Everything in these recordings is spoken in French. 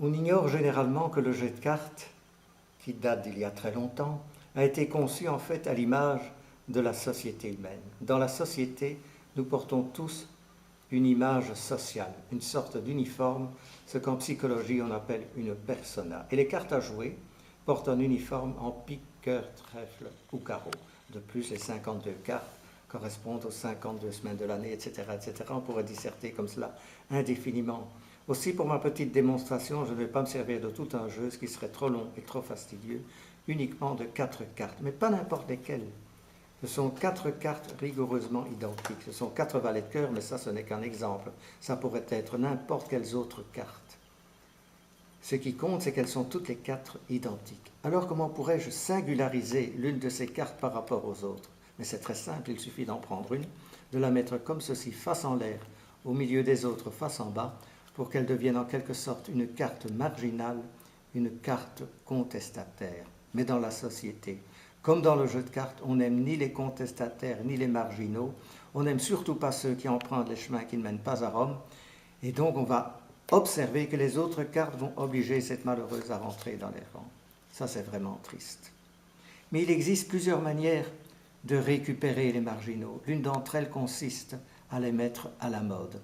On ignore généralement que le jeu de cartes, qui date d'il y a très longtemps, a été conçu en fait à l'image de la société humaine. Dans la société, nous portons tous une image sociale, une sorte d'uniforme, ce qu'en psychologie on appelle une persona. Et les cartes à jouer portent un uniforme en pique, cœur, trèfle ou carreau. De plus, les 52 cartes correspondent aux 52 semaines de l'année, etc., etc. On pourrait disserter comme cela indéfiniment. Aussi, pour ma petite démonstration, je ne vais pas me servir de tout un jeu, ce qui serait trop long et trop fastidieux, uniquement de 4 cartes, mais pas n'importe lesquelles. Ce sont 4 cartes rigoureusement identiques. Ce sont 4 valets de cœur, mais ça, ce n'est qu'un exemple. Ça pourrait être n'importe quelles autres cartes. Ce qui compte, c'est qu'elles sont toutes les 4 identiques. Alors, comment pourrais-je singulariser l'une de ces cartes par rapport aux autres? Mais c'est très simple, il suffit d'en prendre une, de la mettre comme ceci, face en l'air, au milieu des autres, face en bas, pour qu'elle devienne en quelque sorte une carte marginale, une carte contestataire, mais dans la société. Comme dans le jeu de cartes, on n'aime ni les contestataires ni les marginaux, on n'aime surtout pas ceux qui empruntent les chemins qui ne mènent pas à Rome, et donc on va observer que les autres cartes vont obliger cette malheureuse à rentrer dans les rangs. Ça, c'est vraiment triste. Mais il existe plusieurs manières de récupérer les marginaux. L'une d'entre elles consiste à les mettre à la mode.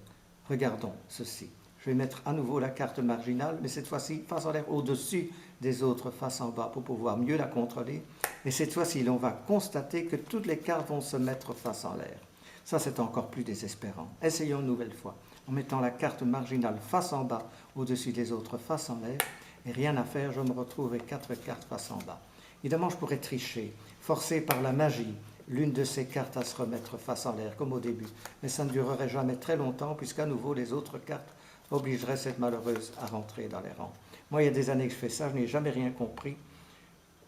Regardons ceci. Je vais mettre à nouveau la carte marginale, mais cette fois-ci face en l'air au-dessus des autres, face en bas, pour pouvoir mieux la contrôler. Et cette fois-ci, on va constater que toutes les cartes vont se mettre face en l'air. Ça, c'est encore plus désespérant. Essayons une nouvelle fois, en mettant la carte marginale face en bas, au-dessus des autres, face en l'air. Et rien à faire, je me retrouve avec 4 cartes face en bas. Évidemment, je pourrais tricher, forcer par la magie l'une de ces cartes à se remettre face en l'air, comme au début. Mais ça ne durerait jamais très longtemps, puisqu'à nouveau, les autres cartes obligeraient cette malheureuse à rentrer dans les rangs. Moi, il y a des années que je fais ça, je n'ai jamais rien compris.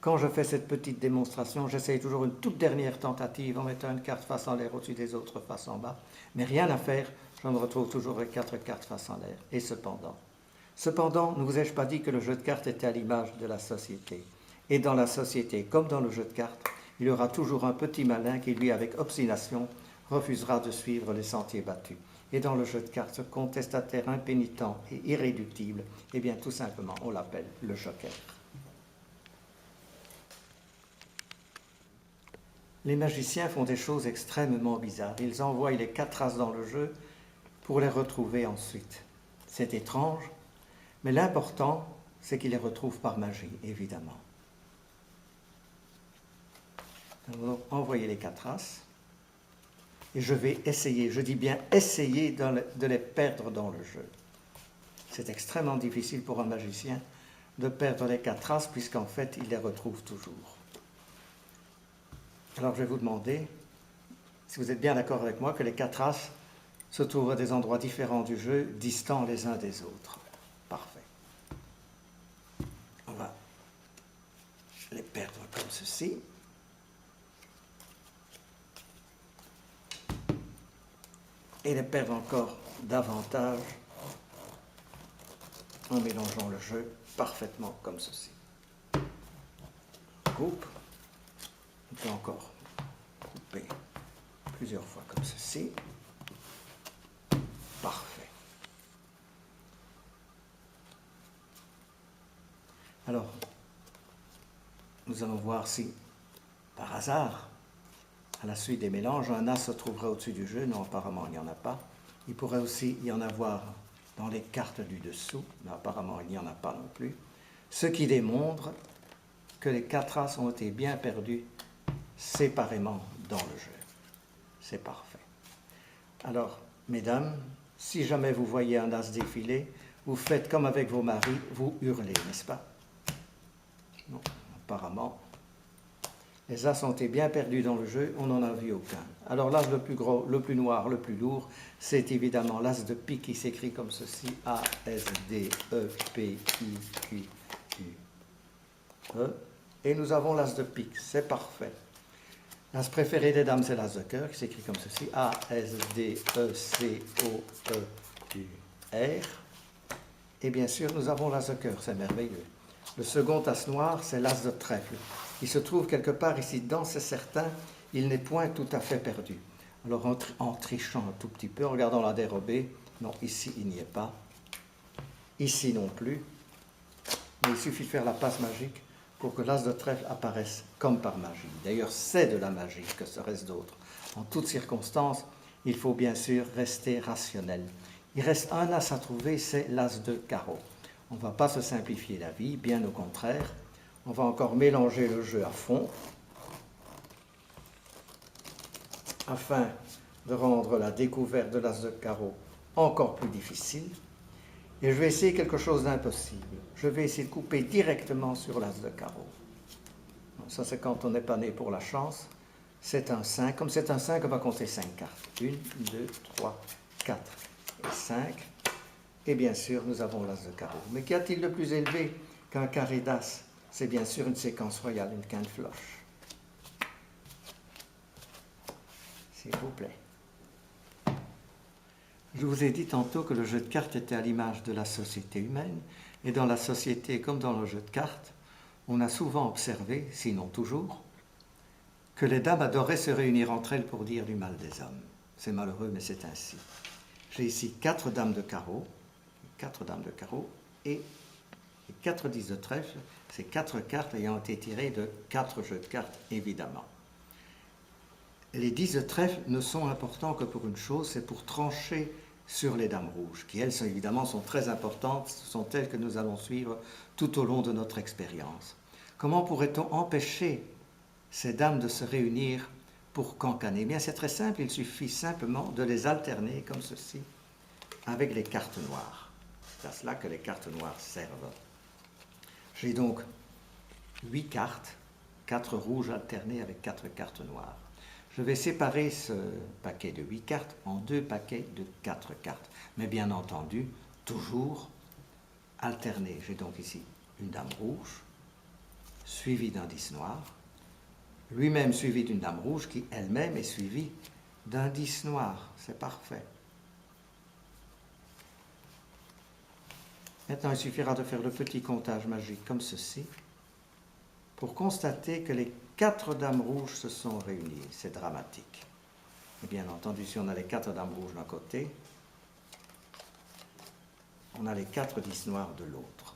Quand je fais cette petite démonstration, j'essaye toujours une toute dernière tentative en mettant une carte face en l'air au-dessus des autres face en bas. Mais rien à faire, je me retrouve toujours avec 4 cartes face en l'air. Et cependant, ne vous ai-je pas dit que le jeu de cartes était à l'image de la société? Et dans la société, comme dans le jeu de cartes, il y aura toujours un petit malin qui, lui, avec obstination, refusera de suivre les sentiers battus. Et dans le jeu de cartes, ce contestataire impénitent et irréductible, eh bien, tout simplement, on l'appelle le joker. Les magiciens font des choses extrêmement bizarres. Ils envoient les 4 as dans le jeu pour les retrouver ensuite. C'est étrange, mais l'important, c'est qu'ils les retrouvent par magie, évidemment. Alors, envoyez les 4 as. Et je vais essayer, je dis bien essayer de les perdre dans le jeu. C'est extrêmement difficile pour un magicien de perdre les 4 as, puisqu'en fait, il les retrouve toujours. Alors, je vais vous demander, si vous êtes bien d'accord avec moi, que les 4 as se trouvent à des endroits différents du jeu, distants les uns des autres. Parfait. On va les perdre comme ceci. Et les perdre encore davantage en mélangeant le jeu parfaitement comme ceci. Coupe. On peut encore couper plusieurs fois comme ceci. Parfait. Alors, nous allons voir si, par hasard, à la suite des mélanges, un as se trouverait au-dessus du jeu. Non, apparemment, il n'y en a pas. Il pourrait aussi y en avoir dans les cartes du dessous, mais apparemment, il n'y en a pas non plus. Ce qui démontre que les 4 as ont été bien perdus séparément dans le jeu. C'est parfait. Alors, mesdames, si jamais vous voyez un as défiler, vous faites comme avec vos maris, vous hurlez, n'est-ce pas? Non, apparemment, les as ont été bien perdus dans le jeu, on n'en a vu aucun. Alors l'as le plus gros, le plus noir, le plus lourd, c'est évidemment l'as de pique qui s'écrit comme ceci, A-S-D-E-P-I-Q-U-E. Et nous avons l'as de pique, c'est parfait. L'as préféré des dames, c'est l'as de cœur, qui s'écrit comme ceci, A-S-D-E-C-O-E-U-R. Et bien sûr, nous avons l'as de cœur, c'est merveilleux. Le second as noir, c'est l'as de trèfle. Il se trouve quelque part ici dedans, c'est certain, il n'est point tout à fait perdu. Alors en trichant un tout petit peu, en regardant la dérobée, non, ici il n'y est pas, ici non plus, Mais il suffit de faire la passe magique pour que l'as de trèfle apparaisse comme par magie. D'ailleurs, c'est de la magie, que serait-ce d'autre. En toutes circonstances, il faut bien sûr rester rationnel. Il reste un as à trouver, c'est l'as de carreau. On ne va pas se simplifier la vie, bien au contraire. On va encore mélanger le jeu à fond, afin de rendre la découverte de l'as de carreau encore plus difficile. Et je vais essayer quelque chose d'impossible. Je vais essayer de couper directement sur l'as de carreau. Ça, c'est quand on n'est pas né pour la chance. C'est un 5. Comme c'est un 5, on va compter 5 cartes. 1, 2, 3, 4 et 5. Et bien sûr, nous avons l'as de carreau. Mais qu'y a-t-il de plus élevé qu'un carré d'as? C'est bien sûr une séquence royale, une quinte floche. S'il vous plaît. Je vous ai dit tantôt que le jeu de cartes était à l'image de la société humaine, et dans la société comme dans le jeu de cartes, on a souvent observé, sinon toujours, que les dames adoraient se réunir entre elles pour dire du mal des hommes. C'est malheureux, mais c'est ainsi. J'ai ici 4 dames de carreau, et 4 10 de trèfle, ces 4 cartes ayant été tirées de 4 jeux de cartes, évidemment. Les 10 de trèfle ne sont importants que pour une chose, c'est pour trancher sur les dames rouges, qui elles évidemment sont très importantes, ce sont elles que nous allons suivre tout au long de notre expérience. Comment pourrait-on empêcher ces dames de se réunir pour cancaner? Eh bien, c'est très simple, il suffit simplement de les alterner comme ceci avec les cartes noires. C'est à cela que les cartes noires servent. J'ai donc 8 cartes, 4 rouges alternées avec 4 cartes noires. Je vais séparer ce paquet de 8 cartes en 2 paquets de 4 cartes. Mais bien entendu, toujours alterné. J'ai donc ici une dame rouge, suivie d'un 10 noir, lui-même suivi d'une dame rouge qui elle-même est suivie d'un 10 noir. C'est parfait. Maintenant, il suffira de faire le petit comptage magique comme ceci pour constater que les 4 dames rouges se sont réunies. C'est dramatique. Et bien entendu, si on a les 4 dames rouges d'un côté, on a les 4 10 noirs de l'autre.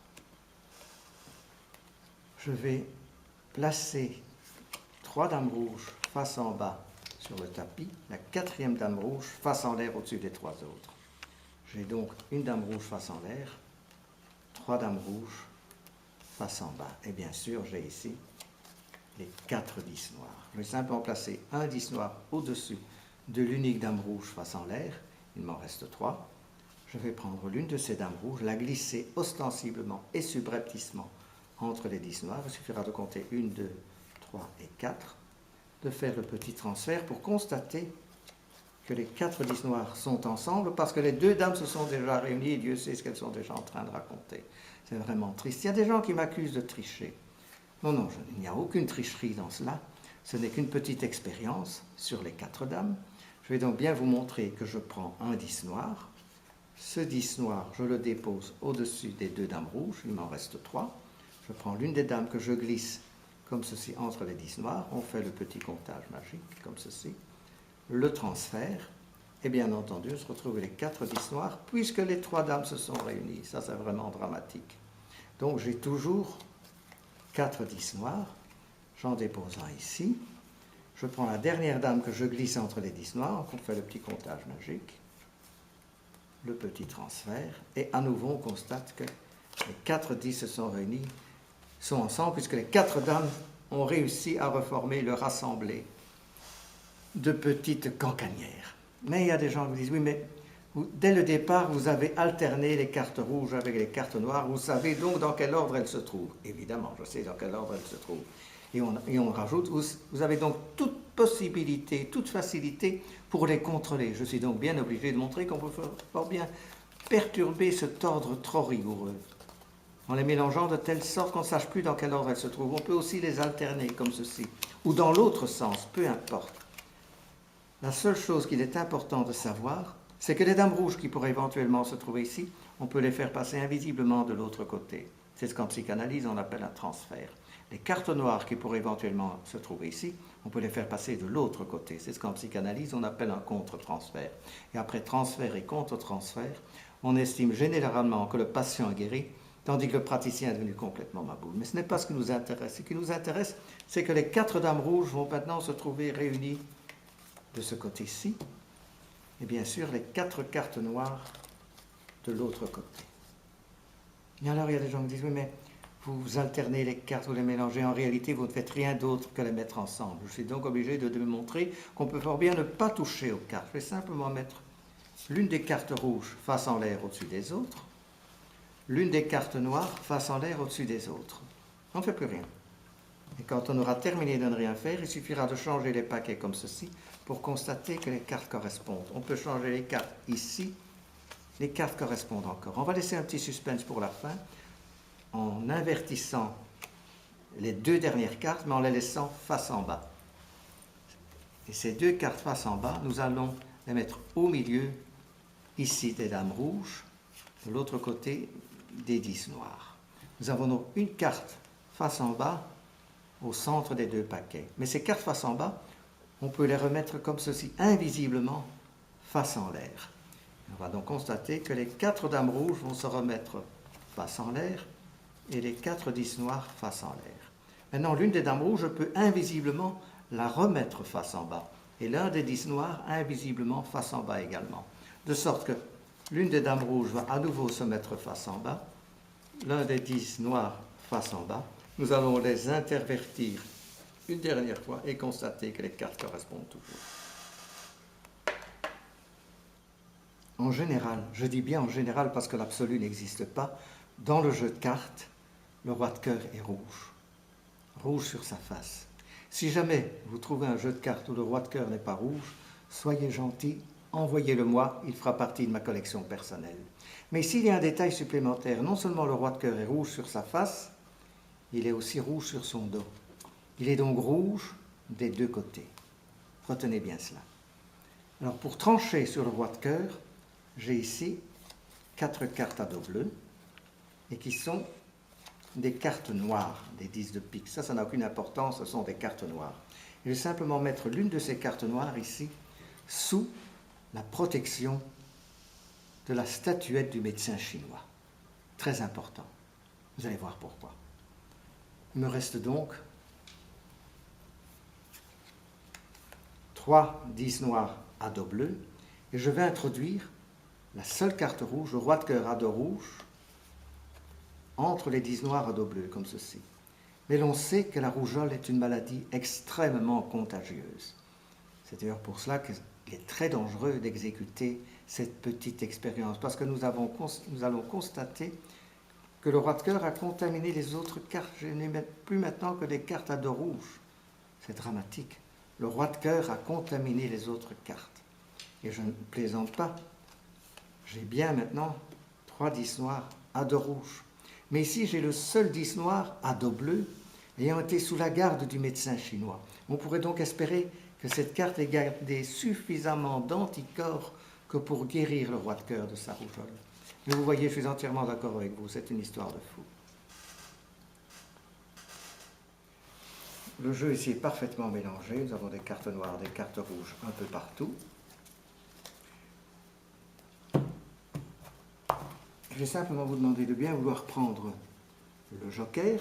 Je vais placer 3 dames rouges face en bas sur le tapis, la 4e dame rouge face en l'air au-dessus des 3 autres. J'ai donc une dame rouge face en l'air, 3 dames rouges face en bas. Et bien sûr, j'ai ici les 4 10 noirs. Je vais simplement placer un 10 noir au-dessus de l'unique dame rouge face en l'air. Il m'en reste 3. Je vais prendre l'une de ces dames rouges, la glisser ostensiblement et subrepticement entre les 10 noirs. Il suffira de compter 1, 2, 3 et 4, de faire le petit transfert pour constater que les 4 10 noirs sont ensemble parce que les 2 dames se sont déjà réunies et Dieu sait ce qu'elles sont déjà en train de raconter. C'est vraiment triste. Il y a des gens qui m'accusent de tricher. Non, il n'y a aucune tricherie dans cela. Ce n'est qu'une petite expérience sur les 4 dames. Je vais donc bien vous montrer que je prends un 10 noir. Ce 10 noir, je le dépose au-dessus des 2 dames rouges. Il m'en reste 3. Je prends l'une des dames que je glisse comme ceci entre les 10 noirs. On fait le petit comptage magique comme ceci. Le transfert. Et bien entendu, on se retrouve les 4 10 noirs puisque les 3 dames se sont réunies. Ça, c'est vraiment dramatique. Donc, j'ai toujours 4 10 noirs. J'en dépose un ici. Je prends la dernière dame que je glisse entre les 10 noirs. On fait le petit comptage magique. Le petit transfert. Et à nouveau, on constate que les 4 10 se sont réunis, sont ensemble, puisque les 4 dames ont réussi à reformer leur assemblée de petites cancanières. Mais il y a des gens qui disent, oui, mais dès le départ, vous avez alterné les cartes rouges avec les cartes noires, vous savez donc dans quel ordre elles se trouvent. Évidemment, je sais dans quel ordre elles se trouvent. Et on rajoute, vous avez donc toute possibilité, toute facilité pour les contrôler. Je suis donc bien obligé de montrer qu'on peut fort bien perturber cet ordre trop rigoureux, en les mélangeant de telle sorte qu'on ne sache plus dans quel ordre elles se trouvent. On peut aussi les alterner comme ceci, ou dans l'autre sens, peu importe. La seule chose qu'il est important de savoir, c'est que les dames rouges qui pourraient éventuellement se trouver ici, on peut les faire passer invisiblement de l'autre côté. C'est ce qu'en psychanalyse on appelle un transfert. Les cartes noires qui pourraient éventuellement se trouver ici, on peut les faire passer de l'autre côté. C'est ce qu'en psychanalyse on appelle un contre-transfert. Et après transfert et contre-transfert, on estime généralement que le patient est guéri tandis que le praticien est devenu complètement maboule. Mais ce n'est pas ce qui nous intéresse. Ce qui nous intéresse, c'est que les 4 dames rouges vont maintenant se trouver réunies de ce côté-ci, et bien sûr les 4 cartes noires de l'autre côté. Et alors il y a des gens qui disent, oui mais vous alternez les cartes, vous les mélangez, en réalité vous ne faites rien d'autre que les mettre ensemble. Je suis donc obligé de démontrer qu'on peut fort bien ne pas toucher aux cartes. Je vais simplement mettre l'une des cartes rouges face en l'air au-dessus des autres, l'une des cartes noires face en l'air au-dessus des autres. On ne fait plus rien. Et quand on aura terminé de ne rien faire, il suffira de changer les paquets comme ceci pour constater que les cartes correspondent. On peut changer les cartes ici, les cartes correspondent encore. On va laisser un petit suspense pour la fin en invertissant les 2 dernières cartes, mais en les laissant face en bas. Et ces 2 cartes face en bas, nous allons les mettre au milieu, ici des dames rouges, de l'autre côté des 10 noirs. Nous avons donc une carte face en bas au centre des 2 paquets. Mais ces cartes face en bas, on peut les remettre comme ceci, invisiblement, face en l'air. On va donc constater que les 4 dames rouges vont se remettre face en l'air et les 4 10 noirs face en l'air. Maintenant, l'une des dames rouges, je peux invisiblement la remettre face en bas. Et l'un des 10 noirs, invisiblement, face en bas également. De sorte que l'une des dames rouges va à nouveau se mettre face en bas, l'un des 10 noirs face en bas. Nous allons les intervertir une dernière fois et constater que les cartes correspondent toujours. En général, je dis bien en général parce que l'absolu n'existe pas, dans le jeu de cartes, le roi de cœur est rouge. Rouge sur sa face. Si jamais vous trouvez un jeu de cartes où le roi de cœur n'est pas rouge, soyez gentil, envoyez-le-moi, il fera partie de ma collection personnelle. Mais s'il y a un détail supplémentaire, non seulement le roi de cœur est rouge sur sa face, il est aussi rouge sur son dos. Il est donc rouge des 2 côtés. Retenez bien cela. Alors pour trancher sur le roi de cœur, j'ai ici 4 cartes à dos bleu et qui sont des cartes noires, des 10 de pique. Ça n'a aucune importance, ce sont des cartes noires. Je vais simplement mettre l'une de ces cartes noires ici sous la protection de la statuette du médecin chinois. Très important. Vous allez voir pourquoi. Il me reste donc 3 10 noirs à dos bleu et je vais introduire la seule carte rouge, le roi de cœur à dos rouge, entre les 10 noirs à dos bleu, comme ceci. Mais l'on sait que la rougeole est une maladie extrêmement contagieuse. C'est d'ailleurs pour cela qu'il est très dangereux d'exécuter cette petite expérience, parce que nous allons constater que le roi de cœur a contaminé les autres cartes. Je n'ai plus maintenant que des cartes à dos rouge. C'est dramatique. Le roi de cœur a contaminé les autres cartes. Et je ne plaisante pas. J'ai bien maintenant 3 10 noirs à dos rouge. Mais ici, j'ai le seul 10 noir à dos bleu, ayant été sous la garde du médecin chinois. On pourrait donc espérer que cette carte ait gardé suffisamment d'anticorps que pour guérir le roi de cœur de sa rougeole. Mais vous voyez, je suis entièrement d'accord avec vous, c'est une histoire de fou. Le jeu ici est parfaitement mélangé, nous avons des cartes noires, des cartes rouges un peu partout. Je vais simplement vous demander de bien vouloir prendre le joker.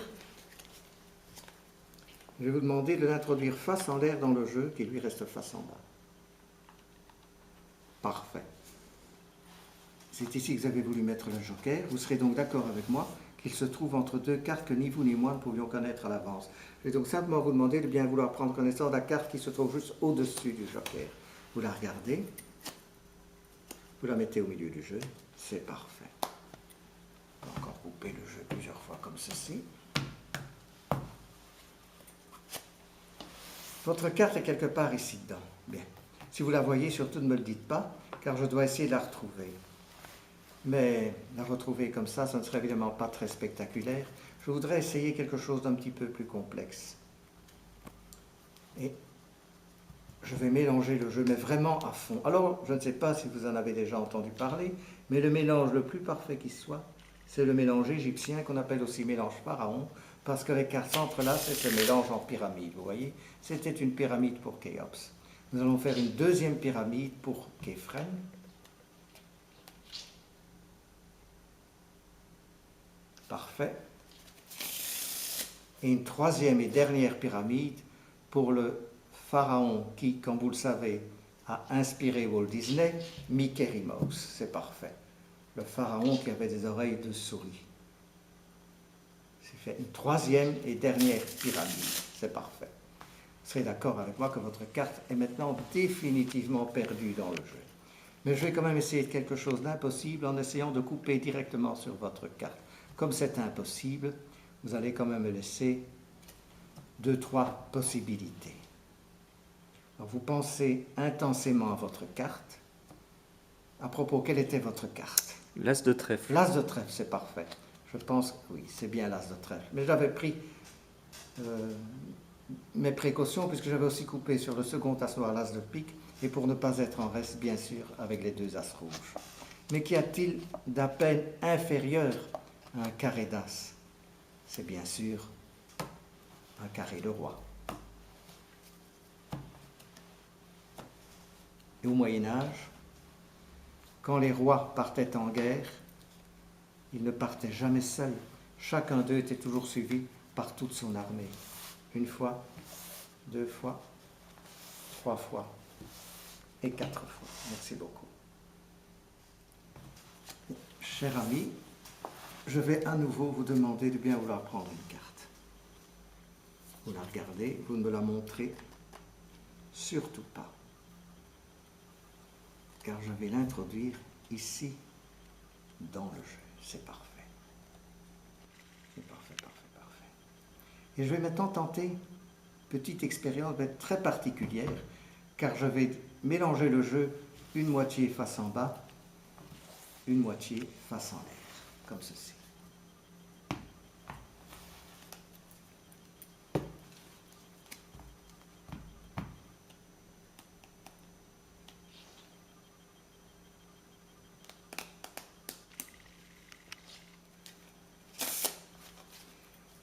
Je vais vous demander de l'introduire face en l'air dans le jeu, qui lui reste face en bas. Parfait. C'est ici que vous avez voulu mettre le joker. Vous serez donc d'accord avec moi qu'il se trouve entre 2 cartes que ni vous ni moi ne pouvions connaître à l'avance. Je vais donc simplement vous demander de bien vouloir prendre connaissance de la carte qui se trouve juste au-dessus du joker. Vous la regardez, vous la mettez au milieu du jeu, c'est parfait. On va encore couper le jeu plusieurs fois comme ceci. Votre carte est quelque part ici dedans. Bien. Si vous la voyez, surtout ne me le dites pas, car je dois essayer de la retrouver. Mais la retrouver comme ça ne serait évidemment pas très spectaculaire. Je voudrais essayer quelque chose d'un petit peu plus complexe. Et je vais mélanger le jeu, mais vraiment à fond. Alors, je ne sais pas si vous en avez déjà entendu parler, mais le mélange le plus parfait qui soit, c'est le mélange égyptien qu'on appelle aussi mélange pharaon, parce que les cartes s'entrelacent et se mélangent en pyramide. Vous voyez, c'était une pyramide pour Khéops. Nous allons faire une deuxième pyramide pour Képhren. Parfait. Et une troisième et dernière pyramide pour le pharaon qui, comme vous le savez, a inspiré Walt Disney, Mickey Mouse. C'est parfait. Le pharaon qui avait des oreilles de souris. C'est fait. Une troisième et dernière pyramide. C'est parfait. Vous serez d'accord avec moi que votre carte est maintenant définitivement perdue dans le jeu. Mais je vais quand même essayer de quelque chose d'impossible en essayant de couper directement sur votre carte. Comme c'est impossible, vous allez quand même me laisser 2-3 possibilités. Alors vous pensez intensément à votre carte. À propos, quelle était votre carte? L'as de trèfle. L'as de trèfle, c'est parfait. Je pense que oui, c'est bien l'as de trèfle. Mais j'avais pris mes précautions puisque j'avais aussi coupé sur le second as noir l'as de pique et pour ne pas être en reste, bien sûr, avec les 2 as rouges. Mais qu'y a-t-il d'à peine inférieur à un carré d'as? C'est bien sûr un carré de roi. Et au Moyen-Âge, quand les rois partaient en guerre, ils ne partaient jamais seuls. Chacun d'eux était toujours suivi par toute son armée. 1 fois, 2 fois, 3 fois et 4 fois. Merci beaucoup. Cher ami, je vais à nouveau vous demander de bien vouloir prendre une carte. Vous la regardez, vous ne me la montrez surtout pas. Car je vais l'introduire ici, dans le jeu. C'est parfait. C'est parfait, parfait, parfait. Et je vais maintenant tenter une petite expérience très particulière, car je vais mélanger le jeu une moitié face en bas, une moitié face en l'air, comme ceci.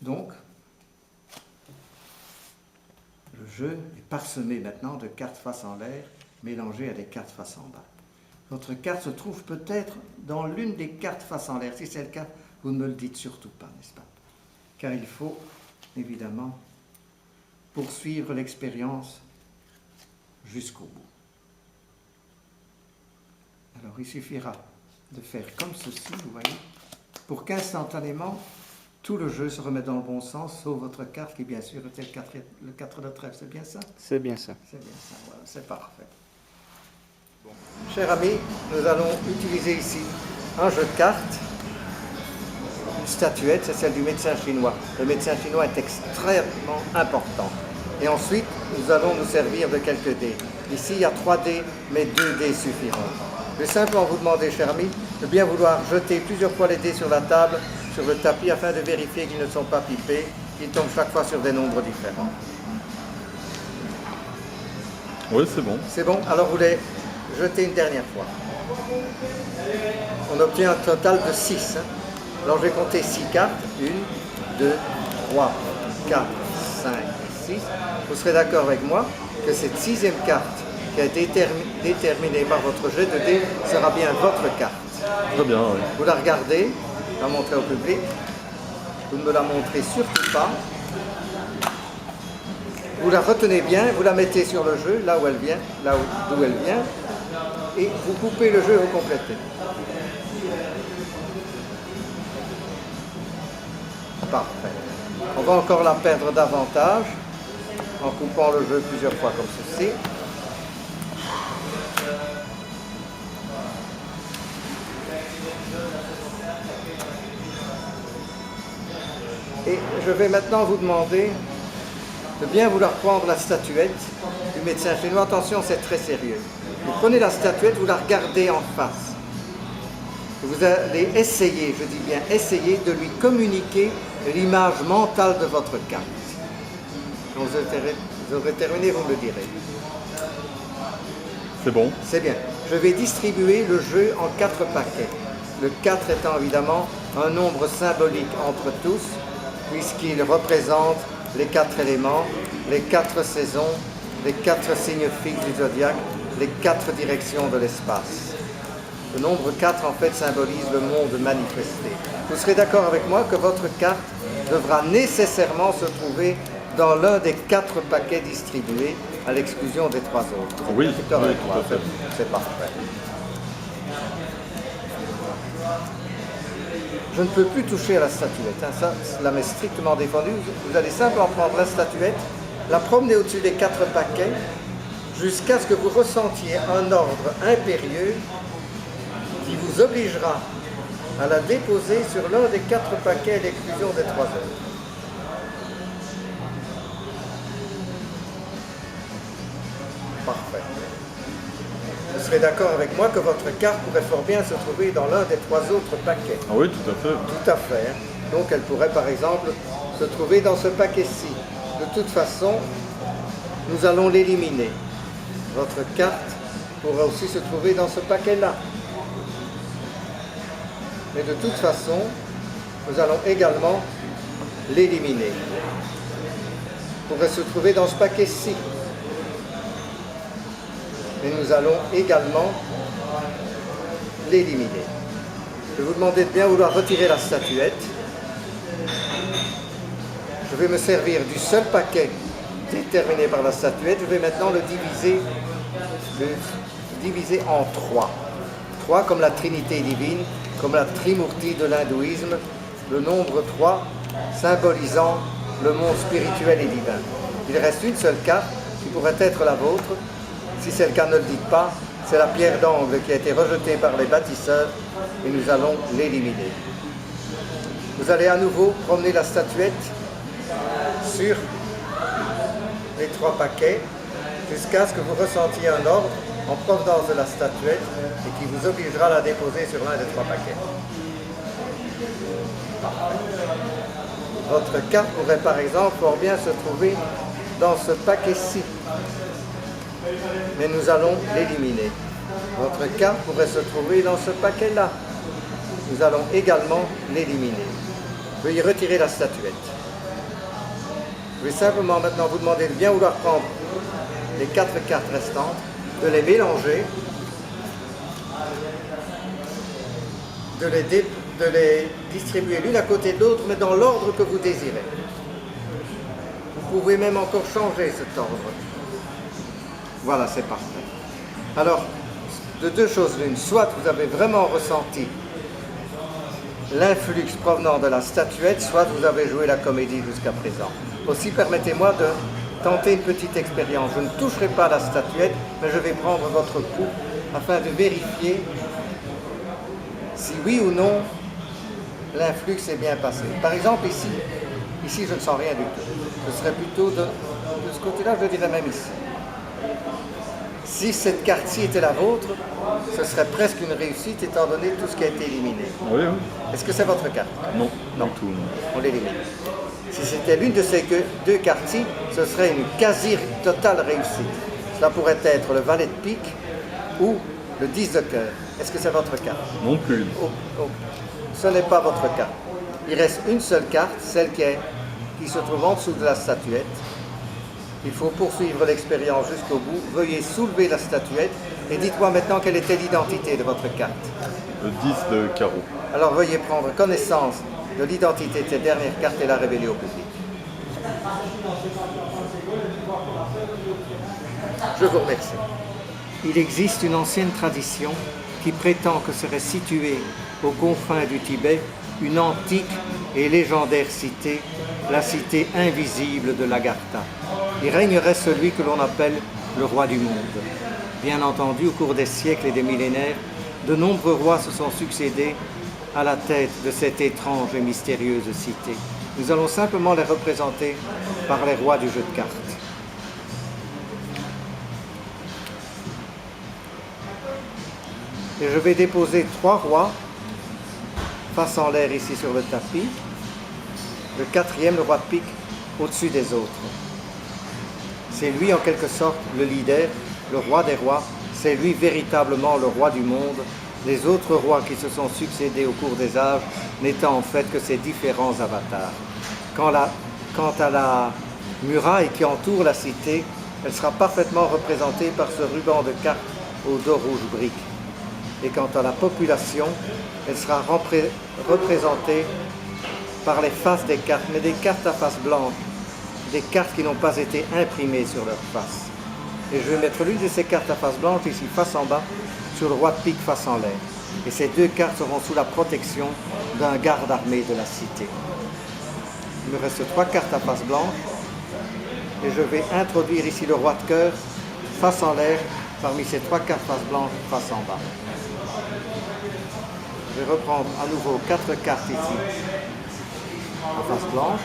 Donc, le jeu est parsemé maintenant de cartes face en l'air mélangées à des cartes face en bas. Votre carte se trouve peut-être dans l'une des cartes face en l'air. Si c'est le cas, vous ne me le dites surtout pas, n'est-ce pas? Car il faut, évidemment, poursuivre l'expérience jusqu'au bout. Alors, il suffira de faire comme ceci, vous voyez, pour qu'instantanément, tout le jeu se remet dans le bon sens, sauf votre carte qui, bien sûr, était le 4 de trèfle. C'est bien ça? C'est bien ça. C'est bien ça, voilà, c'est parfait. Bon. Chers amis, nous allons utiliser ici un jeu de cartes, une statuette, c'est celle du médecin chinois. Le médecin chinois est extrêmement important. Et ensuite, nous allons nous servir de quelques dés. Ici, il y a 3 dés, mais 2 dés suffiront. Je vais simplement vous demander, cher ami, de bien vouloir jeter plusieurs fois les dés sur la table, sur le tapis, afin de vérifier qu'ils ne sont pas pipés, qu'ils tombent chaque fois sur des nombres différents. Oui, c'est bon. C'est bon? Alors vous les jetez une dernière fois. On obtient un total de 6. Alors je vais compter 6 cartes. 1, 2, 3, 4, 5 et 6. Vous serez d'accord avec moi que cette 6e carte qui a été déterminée par votre jet de dés sera bien votre carte. Très bien, oui. Vous la regardez, la montrez au public. Vous ne me la montrez surtout pas. Vous la retenez bien, vous la mettez sur le jeu, là où elle vient, là d'où elle vient, et vous coupez le jeu et vous complétez. Parfait. On va encore la perdre davantage en coupant le jeu plusieurs fois comme ceci. Et je vais maintenant vous demander de bien vouloir prendre la statuette du médecin chinois. Attention, c'est très sérieux. Vous prenez la statuette, vous la regardez en face. Vous allez essayer, je dis bien essayer, de lui communiquer l'image mentale de votre carte. Quand vous aurez terminé, vous me le direz. C'est bon. C'est bien. Je vais distribuer le jeu en 4 paquets. Le 4 étant évidemment un nombre symbolique entre tous, puisqu'il représente les 4 éléments, les 4 saisons, les 4 signes fixes du zodiaque, les 4 directions de l'espace. Le nombre 4, en fait, symbolise le monde manifesté. Vous serez d'accord avec moi que votre carte devra nécessairement se trouver dans l'un des 4 paquets distribués, à l'exclusion des 3 autres. Oui, D'accord oui, avec tout moi, à fait. c'est parfait. Je ne peux plus toucher à la statuette, hein. Ça, cela m'est strictement défendu. Vous allez simplement prendre la statuette, la promener au-dessus des 4 paquets, jusqu'à ce que vous ressentiez un ordre impérieux qui vous obligera à la déposer sur l'un des 4 paquets à l'exclusion des 3 autres. Parfait. Vous serez d'accord avec moi que votre carte pourrait fort bien se trouver dans l'un des 3 autres paquets. Ah oui, tout à fait. Tout à fait. Hein. Donc elle pourrait par exemple se trouver dans ce paquet-ci. De toute façon, nous allons l'éliminer. Votre carte pourrait aussi se trouver dans ce paquet-là. Mais de toute façon, nous allons également l'éliminer. Pourrait se trouver dans ce paquet-ci. Mais nous allons également l'éliminer. Je vais vous demander de bien vouloir retirer la statuette. Je vais me servir du seul paquet déterminé par la statuette. Je vais maintenant le diviser en 3. 3 comme la Trinité divine, comme la Trimurti de l'hindouisme, le nombre 3 symbolisant le monde spirituel et divin. Il reste une seule carte qui pourrait être la vôtre. Si c'est le cas, ne le dites pas. C'est la pierre d'angle qui a été rejetée par les bâtisseurs et nous allons l'éliminer. Vous allez à nouveau promener la statuette sur les 3 paquets jusqu'à ce que vous ressentiez un ordre en provenance de la statuette et qui vous obligera à la déposer sur l'un des 3 paquets. Votre carte pourrait par exemple fort bien se trouver dans ce paquet-ci. Mais nous allons l'éliminer. Votre carte pourrait se trouver dans ce paquet-là. Nous allons également l'éliminer. Veuillez retirer la statuette. Je vais simplement maintenant vous demander de bien vouloir prendre les 4 cartes restantes, de les mélanger, de les distribuer l'une à côté de l'autre, mais dans l'ordre que vous désirez. Vous pouvez même encore changer cet ordre. Voilà, c'est parfait. Alors, de 2 choses l'une, soit vous avez vraiment ressenti l'influx provenant de la statuette, soit vous avez joué la comédie jusqu'à présent. Aussi, permettez-moi de tenter une petite expérience. Je ne toucherai pas à la statuette, mais je vais prendre votre pouls afin de vérifier si oui ou non l'influx est bien passé. Par exemple, ici je ne sens rien du tout. Ce serait plutôt de ce côté-là, je dirais même ici. Si cette carte-ci était la vôtre, ce serait presque une réussite étant donné tout ce qui a été éliminé. Oui, oui. Est-ce que c'est votre carte? Non, Non. du tout. Non. On l'élimine. Si c'était l'une de ces 2 cartes-ci, ce serait une quasi-totale réussite. Cela pourrait être le valet de pique ou le 10 de cœur. Est-ce que c'est votre carte? Non plus. Ce n'est pas votre carte. Il reste une seule carte, celle qui se trouve en dessous de la statuette. Il faut poursuivre l'expérience jusqu'au bout. Veuillez soulever la statuette et dites-moi maintenant quelle était l'identité de votre carte. Le 10 de carreau. Alors veuillez prendre connaissance de l'identité de cette dernière carte et la révéler au public. Je vous remercie. Il existe une ancienne tradition qui prétend que serait située aux confins du Tibet une antique et légendaire cité, la cité invisible de l'Agartha. Y régnerait celui que l'on appelle le roi du monde. Bien entendu, au cours des siècles et des millénaires, de nombreux rois se sont succédés à la tête de cette étrange et mystérieuse cité. Nous allons simplement les représenter par les rois du jeu de cartes. Et je vais déposer 3 rois face en l'air ici sur le tapis. Le 4e, le roi de pique, au-dessus des autres. C'est lui en quelque sorte le leader, le roi des rois. C'est lui véritablement le roi du monde. Les autres rois qui se sont succédés au cours des âges n'étant en fait que ces différents avatars. Quant à la muraille qui entoure la cité, elle sera parfaitement représentée par ce ruban de cartes au dos rouge brique. Et quant à la population, elle sera représentée par les faces des cartes, mais des cartes à face blanche, des cartes qui n'ont pas été imprimées sur leur face. Et je vais mettre l'une de ces cartes à face blanche ici, face en bas, sur le roi de pique face en l'air. Et ces deux cartes seront sous la protection d'un garde armé de la cité. Il me reste 3 cartes à face blanche. Et je vais introduire ici le roi de cœur, face en l'air, parmi ces 3 cartes face blanche, face en bas. Je vais reprendre à nouveau 4 cartes ici, en face blanche.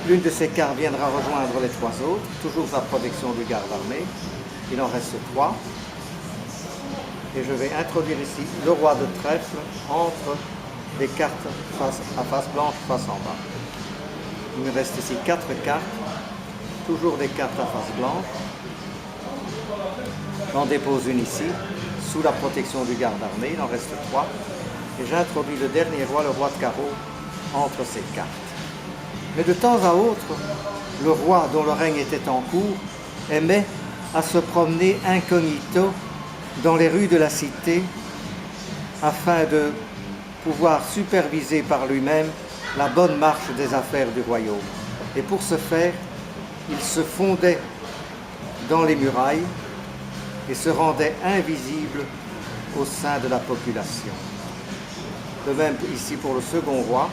L'une de ces cartes viendra rejoindre les 3 autres, toujours sous la protection du garde armé. Il en reste 3. Et je vais introduire ici le roi de trèfle entre les cartes à face blanche, face en bas. Il me reste ici 4 cartes, toujours des cartes à face blanche. J'en dépose une ici, sous la protection du garde armé, il en reste 3. Et j'introduis le dernier roi, le roi de carreau, entre ces cartes. Mais de temps à autre, le roi dont le règne était en cours aimait à se promener incognito dans les rues de la cité afin de pouvoir superviser par lui-même la bonne marche des affaires du royaume. Et pour ce faire, il se fondait dans les murailles et se rendait invisible au sein de la population. De même ici pour le second roi,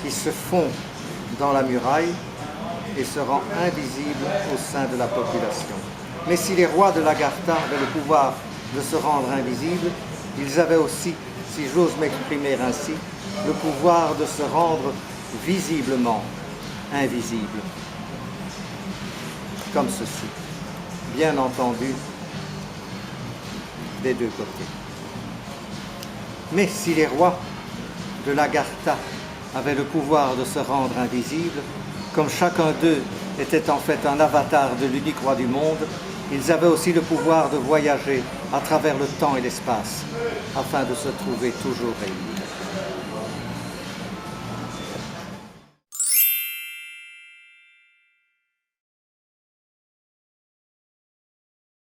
qui se fond dans la muraille et se rend invisible au sein de la population. Mais si les rois de l'Agartha avaient le pouvoir de se rendre invisibles, ils avaient aussi, si j'ose m'exprimer ainsi, le pouvoir de se rendre visiblement invisibles. Comme ceci, bien entendu, des deux côtés. Mais si les rois de l'Agartha avaient le pouvoir de se rendre invisibles, comme chacun d'eux était en fait un avatar de l'unique roi du monde, ils avaient aussi le pouvoir de voyager à travers le temps et l'espace afin de se trouver toujours réunis.